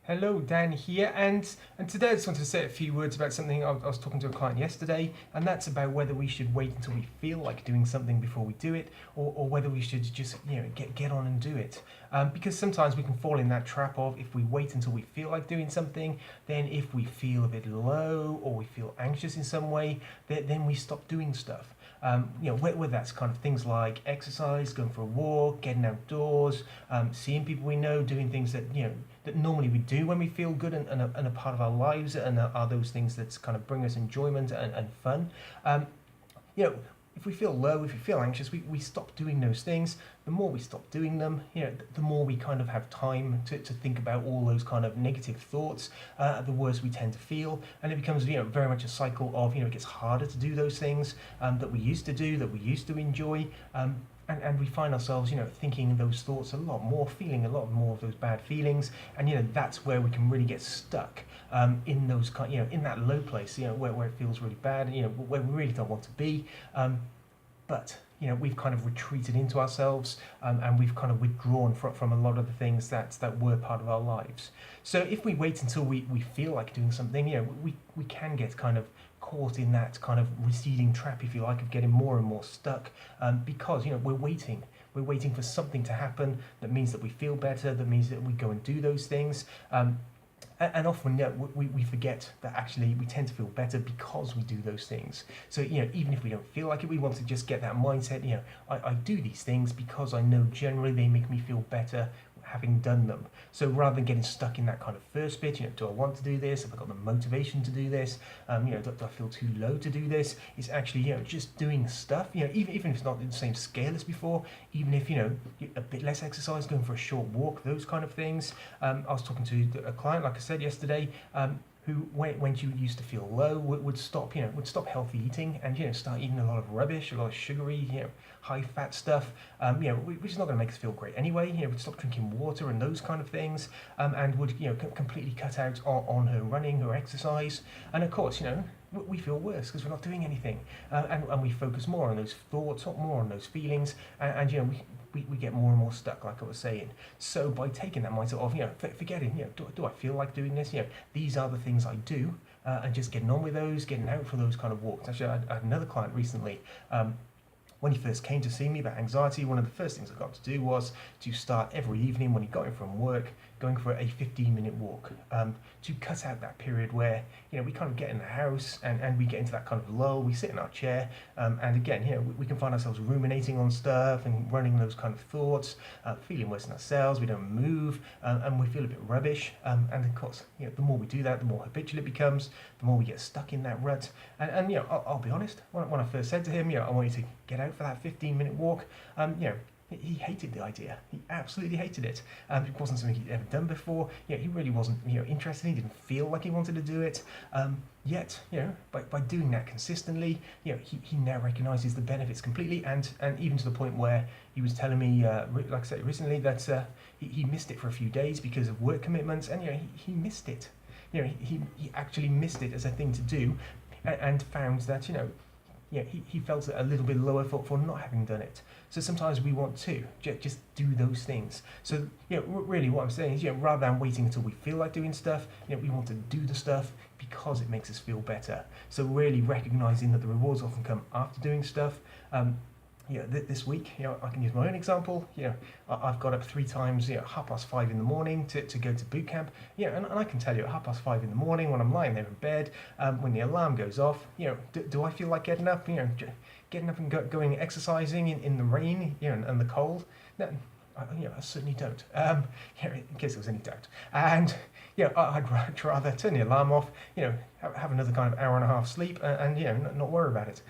Hello, Dan here, and today I just wanted to say a few words about something. I was talking to a client yesterday, and that's about whether we should wait until we feel like doing something before we do it, or whether we should just get on and do it. Because sometimes we can fall in that trap of, if we wait until we feel like doing something, then if we feel a bit low or we feel anxious in some way, then we stop doing stuff. Whether that's kind of things like exercise, going for a walk, getting outdoors, seeing people we know, doing things that that normally we do when we feel good and a part of our lives, and are those things that kind of bring us enjoyment and fun. If we feel low, if we feel anxious, we stop doing those things. The more we stop doing them, the more we kind of have time to think about all those kind of negative thoughts, the worse we tend to feel. And it becomes, very much a cycle of, it gets harder to do those things that we used to do, that we used to enjoy. And we find ourselves, thinking those thoughts a lot more, feeling a lot more of those bad feelings, and that's where we can really get stuck in those in that low place, where it feels really bad, where we really don't want to be, but we've kind of retreated into ourselves, and we've kind of withdrawn from a lot of the things that were part of our lives. So if we wait until we feel like doing something, we can get kind of caught in that kind of receding trap, if you like, of getting more and more stuck, because we're waiting for something to happen that means that we feel better, that means that we go and do those things. And often we forget that actually we tend to feel better because we do those things. So even if we don't feel like it, we want to just get that mindset, I do these things because I know generally they make me feel better having done them. So rather than getting stuck in that kind of first bit, do I want to do this? Have I got the motivation to do this? Do I feel too low to do this? It's actually just doing stuff. Even if it's not in the same scale as before, even if a bit less exercise, going for a short walk, those kind of things. I was talking to a client, like I said yesterday, who, when she used to feel low, would stop healthy eating, and start eating a lot of rubbish, a lot of sugary, high fat stuff, which is not going to make us feel great anyway. Would stop drinking water and those kind of things, and would completely cut out on her running, her exercise, and of course we feel worse because we're not doing anything, and we focus more on those thoughts, more on those feelings, and we get more and more stuck, like I was saying. So by taking that mindset of forgetting, do I feel like doing this? These are the things I do, and just getting on with those, getting out for those kind of walks. Actually, I had another client recently. When he first came to see me about anxiety, one of the first things I got to do was to start every evening when he got in from work, going for a 15-minute walk, to cut out that period where we kind of get in the house and we get into that kind of lull. We sit in our chair, and again, we can find ourselves ruminating on stuff and running those kind of thoughts, feeling worse than ourselves. We don't move, and we feel a bit rubbish. And of course, the more we do that, the more habitual it becomes, the more we get stuck in that rut. And I'll be honest, when I first said to him, I want you to get out for that 15-minute walk, he hated the idea. He absolutely hated it. It wasn't something he'd ever done before. He really wasn't interested. He didn't feel like he wanted to do it. Yet, by doing that consistently, he now recognises the benefits completely, and even to the point where he was telling me, like I said recently, that he missed it for a few days because of work commitments, and he missed it. He actually missed it as a thing to do, and found that he felt a little bit lower for not having done it. So sometimes we want to just do those things. So really what I'm saying is, rather than waiting until we feel like doing stuff, we want to do the stuff because it makes us feel better. So really recognizing that the rewards often come after doing stuff. This week, I can use my own example. I've got up 3 times, 5:30 in the morning to go to boot camp. And I can tell you, at 5:30 in the morning, when I'm lying there in bed, when the alarm goes off, do I feel like getting up? Getting up and going exercising in the rain, and the cold? No, I certainly don't. In case there was any doubt. And I'd rather turn the alarm off, have another kind of hour and a half sleep, and not worry about it.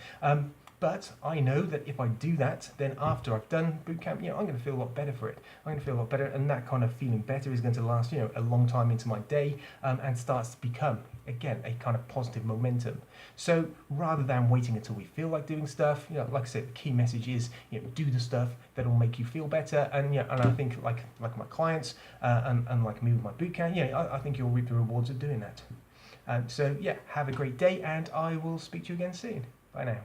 But I know that if I do that, then after I've done boot camp, I'm going to feel a lot better for it. I'm going to feel a lot better, and that kind of feeling better is going to last, a long time into my day, and starts to become, again, a kind of positive momentum. So rather than waiting until we feel like doing stuff, like I said, the key message is, do the stuff that will make you feel better. And and I think like my clients, and like me with my boot camp, I think you'll reap the rewards of doing that. So have a great day, and I will speak to you again soon. Bye now.